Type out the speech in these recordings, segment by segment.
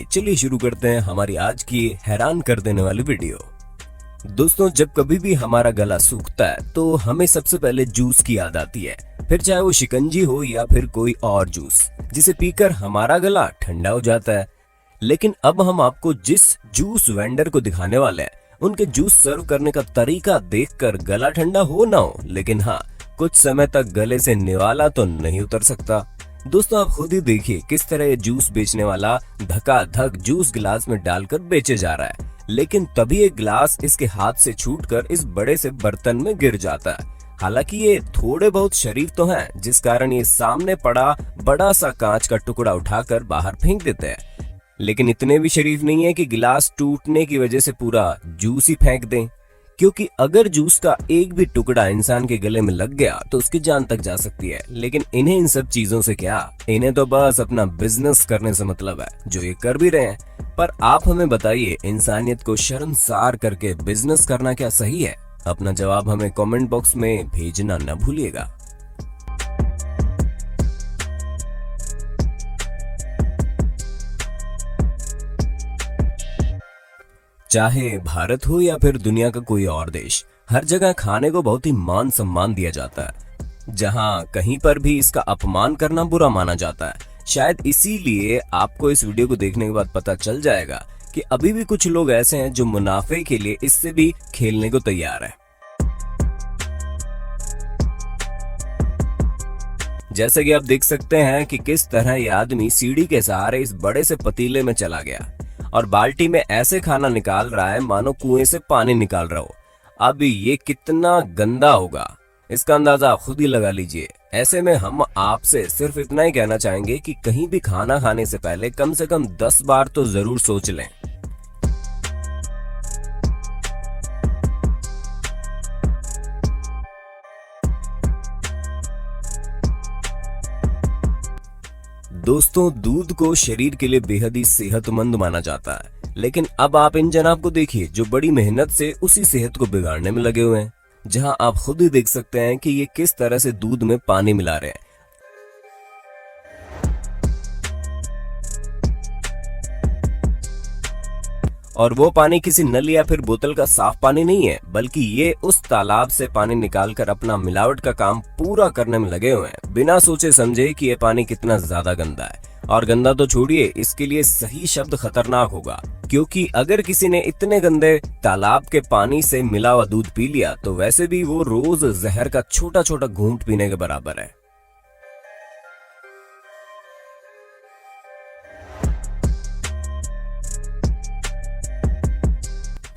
चलिए शुरू करते हैं हमारी आज की हैरान कर देने वाली वीडियो। दोस्तों, जब कभी भी हमारा गला सूखता है तो हमें सबसे पहले जूस की याद आती है, फिर चाहे वो शिकंजी हो या फिर कोई और जूस जिसे पीकर हमारा गला ठंडा हो जाता है। लेकिन अब हम आपको जिस जूस वेंडर को दिखाने वाले हैं उनके जूस सर्व करने का तरीका देखकर गला ठंडा हो ना हो, लेकिन हाँ, कुछ समय तक गले से निवाला तो नहीं उतर सकता। दोस्तों, आप खुद ही देखिए किस तरह ये जूस बेचने वाला धकाधक जूस गिलास में डालकर बेचे जा रहा है, लेकिन तभी एक गिलास इसके हाथ से छूटकर इस बड़े से बर्तन में गिर जाता है। हालांकि ये थोड़े बहुत शरीफ तो हैं, जिस कारण ये सामने पड़ा बड़ा सा कांच का टुकड़ा उठाकर बाहर फेंक देते हैं, लेकिन इतने भी शरीफ नहीं है कि गिलास टूटने की वजह से पूरा जूस ही फेंक दें, क्योंकि अगर जूस का एक भी टुकड़ा इंसान के गले में लग गया तो उसकी जान तक जा सकती है। लेकिन इन्हें इन सब चीजों से क्या, इन्हें तो बस अपना बिजनेस करने से मतलब है, जो ये कर भी रहे हैं। पर आप हमें बताइए, इंसानियत को शर्मसार करके बिजनेस करना क्या सही है? अपना जवाब हमें कमेंट बॉक्स में भेजना न भूलिएगा। चाहे भारत हो या फिर दुनिया का कोई और देश, हर जगह खाने को बहुत ही मान सम्मान दिया जाता है, जहां कहीं पर भी इसका अपमान करना बुरा माना जाता है। शायद इसीलिए आपको इस वीडियो को देखने के बाद पता चल जाएगा कि अभी भी कुछ लोग ऐसे हैं जो मुनाफे के लिए इससे भी खेलने को तैयार है। जैसे कि आप देख सकते हैं कि किस तरह यह आदमी सीढ़ी के सहारे इस बड़े से पतीले में चला गया और बाल्टी में ऐसे खाना निकाल रहा है मानो कुएं से पानी निकाल रहा हो। अब ये कितना गंदा होगा, इसका अंदाजा आप खुद ही लगा लीजिए। ऐसे में हम आपसे सिर्फ इतना ही कहना चाहेंगे कि कहीं भी खाना खाने से पहले कम से कम 10 बार तो जरूर सोच लें। दोस्तों, दूध को शरीर के लिए बेहद ही सेहतमंद माना जाता है, लेकिन अब आप इन जनाब को देखिए जो बड़ी मेहनत से उसी सेहत को बिगाड़ने में लगे हुए हैं। जहां आप खुद ही देख सकते हैं कि ये किस तरह से दूध में पानी मिला रहे हैं। और वो पानी किसी नल या फिर बोतल का साफ पानी नहीं है, बल्कि ये उस तालाब से पानी निकालकर अपना मिलावट का काम पूरा करने में लगे हुए हैं, बिना सोचे समझे कि ये पानी कितना ज्यादा गंदा है। और गंदा तो छोड़िए, इसके लिए सही शब्द खतरनाक होगा, क्योंकि अगर किसी ने इतने गंदे तालाब के पानी से मिला हुआ दूध पी लिया तो वैसे भी वो रोज जहर का छोटा छोटा घूंट पीने के बराबर है।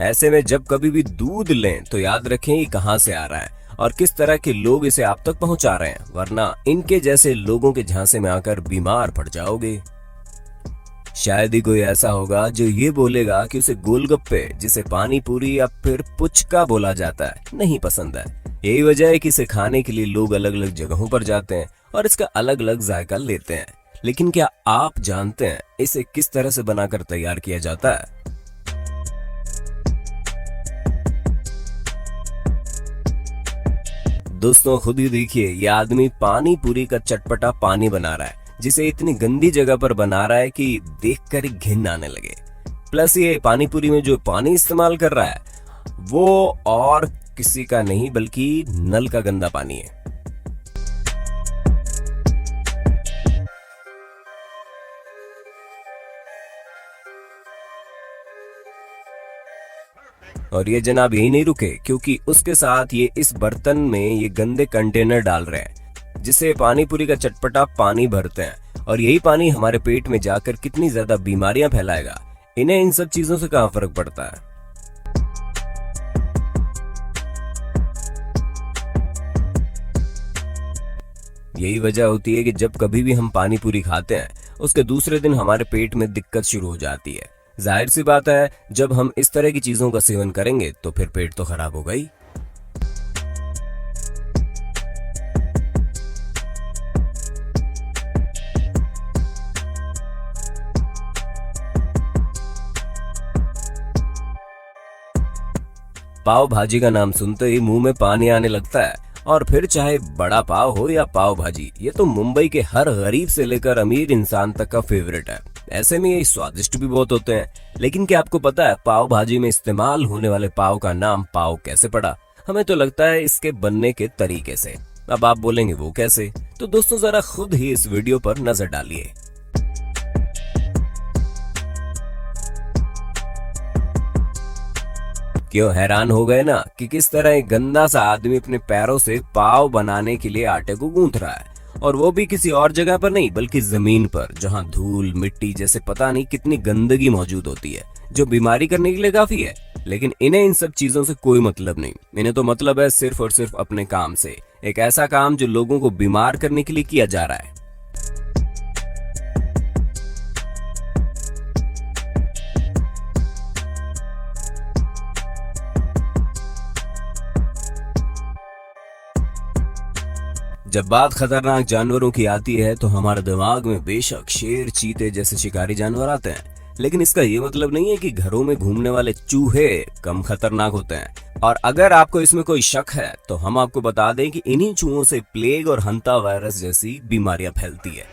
ऐसे में जब कभी भी दूध लें तो याद रखें ये कहां से आ रहा है और किस तरह के लोग इसे आप तक पहुंचा रहे हैं, वरना इनके जैसे लोगों के झांसे में आकर बीमार पड़ जाओगे। शायद ही कोई ऐसा होगा जो ये बोलेगा कि उसे गोलगप्पे, जिसे पानी पूरी या फिर पुचका बोला जाता है, नहीं पसंद है। यही वजह है कि इसे खाने के लिए लोग अलग अलग जगहों पर जाते हैं और इसका अलग अलग जायका लेते हैं। लेकिन क्या आप जानते हैं इसे किस तरह से बनाकर तैयार किया जाता है? दोस्तों, खुद ही देखिए, यह आदमी पानी पूरी का चटपटा पानी बना रहा है, जिसे इतनी गंदी जगह पर बना रहा है कि देखकर ही घिन आने लगे। प्लस ये पानी पूरी में जो पानी इस्तेमाल कर रहा है वो और किसी का नहीं बल्कि नल का गंदा पानी है। और ये जनाब यही नहीं रुके, क्योंकि उसके साथ ये इस बर्तन में ये गंदे कंटेनर डाल रहे हैं, जिसे पानी पूरी का चटपटा पानी भरते हैं, और यही पानी हमारे पेट में जाकर कितनी ज्यादा बीमारियां फैलाएगा। इन्हें इन सब चीजों से कहां फर्क पड़ता है। यही वजह होती है कि जब कभी भी हम पानी पूरी खाते हैं उसके दूसरे दिन हमारे पेट में दिक्कत शुरू हो जाती है। जाहिर सी बात है, जब हम इस तरह की चीजों का सेवन करेंगे तो फिर पेट तो खराब होगा ही। पाव भाजी का नाम सुनते ही मुंह में पानी आने लगता है, और फिर चाहे बड़ा पाव हो या पाव भाजी, ये तो मुंबई के हर गरीब से लेकर अमीर इंसान तक का फेवरेट है। ऐसे में ये स्वादिष्ट भी बहुत होते हैं। लेकिन क्या आपको पता है पाव भाजी में इस्तेमाल होने वाले पाव का नाम पाव कैसे पड़ा? हमें तो लगता है इसके बनने के तरीके से। अब आप बोलेंगे वो कैसे? तो दोस्तों जरा खुद ही इस वीडियो पर नजर डालिए। क्यों हैरान हो गए ना कि किस तरह एक गंदा सा आदमी अपने पैरों से पाव बनाने के लिए आटे को गूंथ रहा है, और वो भी किसी और जगह पर नहीं बल्कि जमीन पर, जहां धूल मिट्टी जैसे पता नहीं कितनी गंदगी मौजूद होती है, जो बीमारी करने के लिए काफी है। लेकिन इन्हें इन सब चीजों से कोई मतलब नहीं। इन्हें तो मतलब है सिर्फ और सिर्फ अपने काम से, एक ऐसा काम जो लोगों को बीमार करने के लिए किया जा रहा है। जब बात खतरनाक जानवरों की आती है तो हमारे दिमाग में बेशक शेर, चीते जैसे शिकारी जानवर आते हैं, लेकिन इसका ये मतलब नहीं है कि घरों में घूमने वाले चूहे कम खतरनाक होते हैं। और अगर आपको इसमें कोई शक है तो हम आपको बता दें कि इन्हीं चूहों से प्लेग और हंता वायरस जैसी बीमारियां फैलती है।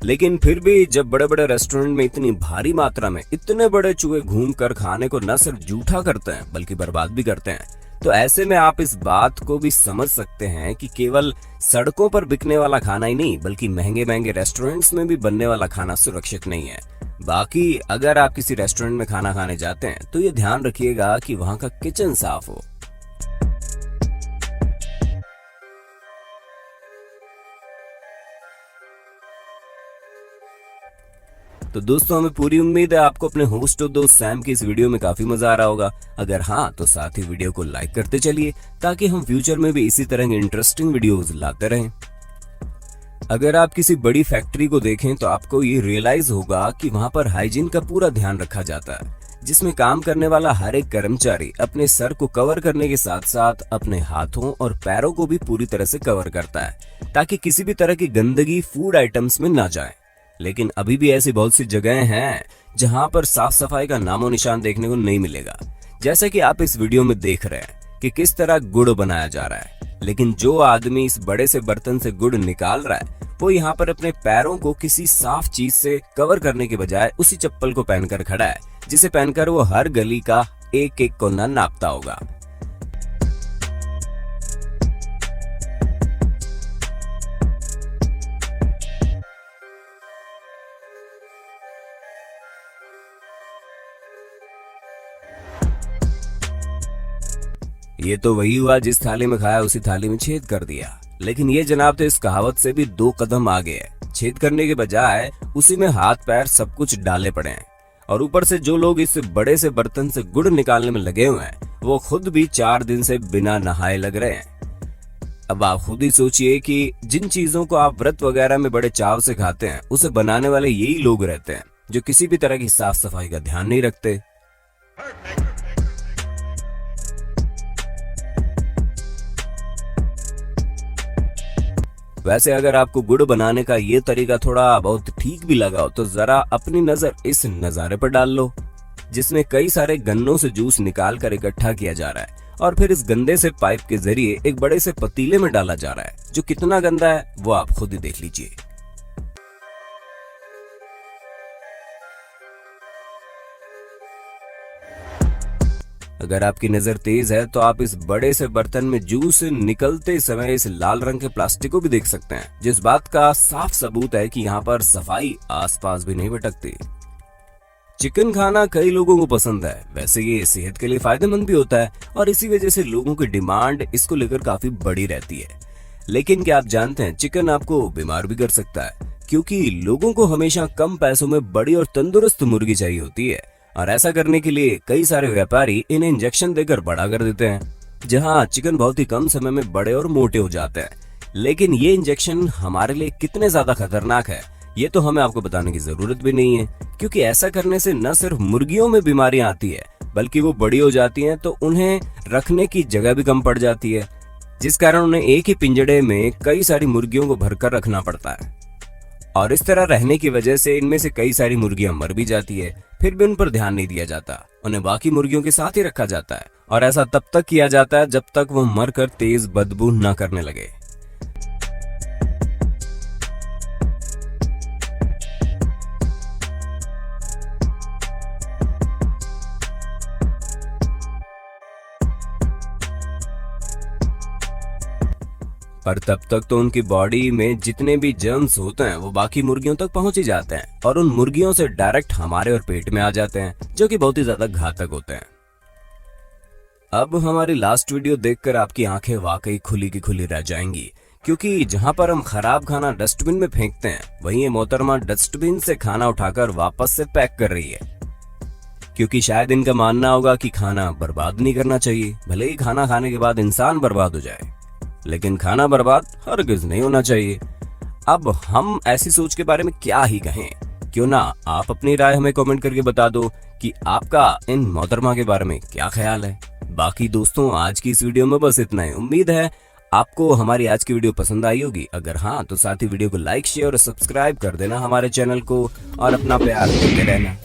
लेकिन फिर भी जब बड़े बड़े रेस्टोरेंट में इतनी भारी मात्रा में इतने बड़े चूहे घूम कर खाने को न सिर्फ जूठा करते हैं बल्कि बर्बाद भी करते हैं, तो ऐसे में आप इस बात को भी समझ सकते हैं कि केवल सड़कों पर बिकने वाला खाना ही नहीं बल्कि महंगे महंगे रेस्टोरेंट्स में भी बनने वाला खाना सुरक्षित नहीं है। बाकी अगर आप किसी रेस्टोरेंट में खाना खाने जाते हैं तो ये ध्यान रखिएगा कि वहां का किचन साफ हो। तो दोस्तों हमें पूरी उम्मीद है आपको अपने होस्ट और दोस्त सैम की इस वीडियो में काफी मजा आ रहा होगा। अगर हाँ तो साथ ही वीडियो को लाइक करते चलिए ताकि हम फ्यूचर में भी इसी तरह के इंटरेस्टिंग वीडियोस लाते रहें। अगर आप किसी बड़ी फैक्ट्री को देखें तो आपको ये रियलाइज होगा कि वहां पर हाइजीन का पूरा ध्यान रखा जाता है, जिसमें काम करने वाला हर एक कर्मचारी अपने सर को कवर करने के साथ साथ अपने हाथों और पैरों को भी पूरी तरह से कवर करता है ताकि किसी भी तरह की गंदगी फूड आइटम्स में ना जाए। लेकिन अभी भी ऐसी बहुत सी जगहें हैं जहां पर साफ सफाई का नामो निशान देखने को नहीं मिलेगा। जैसा कि आप इस वीडियो में देख रहे हैं कि किस तरह गुड़ बनाया जा रहा है, लेकिन जो आदमी इस बड़े से बर्तन से गुड़ निकाल रहा है वो यहाँ पर अपने पैरों को किसी साफ चीज से कवर करने के बजाय उसी चप्पल को पहनकर खड़ा है, जिसे पहनकर वो हर गली का एक एक कोना नापता होगा। ये तो वही हुआ जिस थाली में खाया उसी थाली में छेद कर दिया। लेकिन ये जनाब तो इस कहावत से भी 2 कदम आगे है। छेद करने के बजाय उसी में हाथ पैर सब कुछ डाले पड़े हैं, और ऊपर से जो लोग इस बड़े से बर्तन से गुड़ निकालने में लगे हुए हैं वो खुद भी 4 दिन से बिना नहाए लग रहे हैं। अब आप खुद ही सोचिए कि जिन चीजों को आप व्रत वगैरह में बड़े चाव से खाते हैं उसे बनाने वाले यही लोग रहते हैं जो किसी भी तरह की साफ सफाई का ध्यान नहीं रखते। वैसे अगर आपको गुड़ बनाने का ये तरीका थोड़ा बहुत ठीक भी लगा हो तो जरा अपनी नजर इस नजारे पर डाल लो, जिसमें कई सारे गन्नों से जूस निकाल कर इकट्ठा किया जा रहा है और फिर इस गंदे से पाइप के जरिए एक बड़े से पतीले में डाला जा रहा है। जो कितना गंदा है वो आप खुद ही देख लीजिए। अगर आपकी नजर तेज है तो आप इस बड़े से बर्तन में जूस निकलते समय इस लाल रंग के प्लास्टिक को भी देख सकते हैं, जिस बात का साफ सबूत है कि यहाँ पर सफाई आसपास भी नहीं भटकती। चिकन खाना कई लोगों को पसंद है, वैसे ये सेहत के लिए फायदेमंद भी होता है और इसी वजह से लोगों की डिमांड इसको लेकर काफी बड़ी रहती है। लेकिन क्या आप जानते हैं चिकन आपको बीमार भी कर सकता है, क्योंकि लोगों को हमेशा कम पैसों में बड़ी और तंदुरुस्त मुर्गी चाहिए होती है, और ऐसा करने के लिए कई सारे व्यापारी इन्हें इंजेक्शन देकर बड़ा कर देते हैं, जहां चिकन बहुत ही कम समय में बड़े और मोटे हो जाते हैं। लेकिन ये इंजेक्शन हमारे लिए कितने ज्यादा खतरनाक है ये तो हमें आपको बताने की जरूरत भी नहीं है, क्योंकि ऐसा करने से न सिर्फ मुर्गियों में बीमारियां आती है बल्कि वो बड़ी हो जाती हैं तो उन्हें रखने की जगह भी कम पड़ जाती है, जिस कारण उन्हें एक ही पिंजड़े में कई सारी मुर्गियों को भरकर रखना पड़ता है। और इस तरह रहने की वजह से इनमें से कई सारी मुर्गियां मर भी जाती है, फिर भी उन पर ध्यान नहीं दिया जाता, उन्हें बाकी मुर्गियों के साथ ही रखा जाता है, और ऐसा तब तक किया जाता है जब तक वो मरकर तेज बदबू न करने लगे। पर तब तक तो उनकी बॉडी में जितने भी जर्म्स होते हैं वो बाकी मुर्गियों तक पहुंच ही जाते हैं और उन मुर्गियों से डायरेक्ट हमारे और पेट में आ जाते हैं, जो कि बहुत ही ज्यादा घातक होते हैं। अब हमारी लास्ट वीडियो देखकर आपकी आंखें वाकई खुली की खुली रह जाएंगी, क्योंकि जहां पर हम खराब खाना डस्टबिन में फेंकते हैं, वहीं ये मोहतरमा डस्टबिन से खाना उठाकर वापस से पैक कर रही है। क्योंकि शायद इनका मानना होगा कि खाना बर्बाद नहीं करना चाहिए, भले ही खाना खाने के बाद इंसान बर्बाद हो जाए, लेकिन खाना बर्बाद हरगिज नहीं होना चाहिए। अब हम ऐसी सोच के बारे में क्या ही कहें, क्यों ना आप अपनी राय हमें कमेंट करके बता दो कि आपका इन मोहतरमा के बारे में क्या ख्याल है। बाकी दोस्तों, आज की इस वीडियो में बस इतना ही। उम्मीद है आपको हमारी आज की वीडियो पसंद आई होगी। अगर हाँ, तो साथ ही वीडियो को लाइक, शेयर और सब्सक्राइब कर देना हमारे चैनल को, और अपना प्यार देते रहना।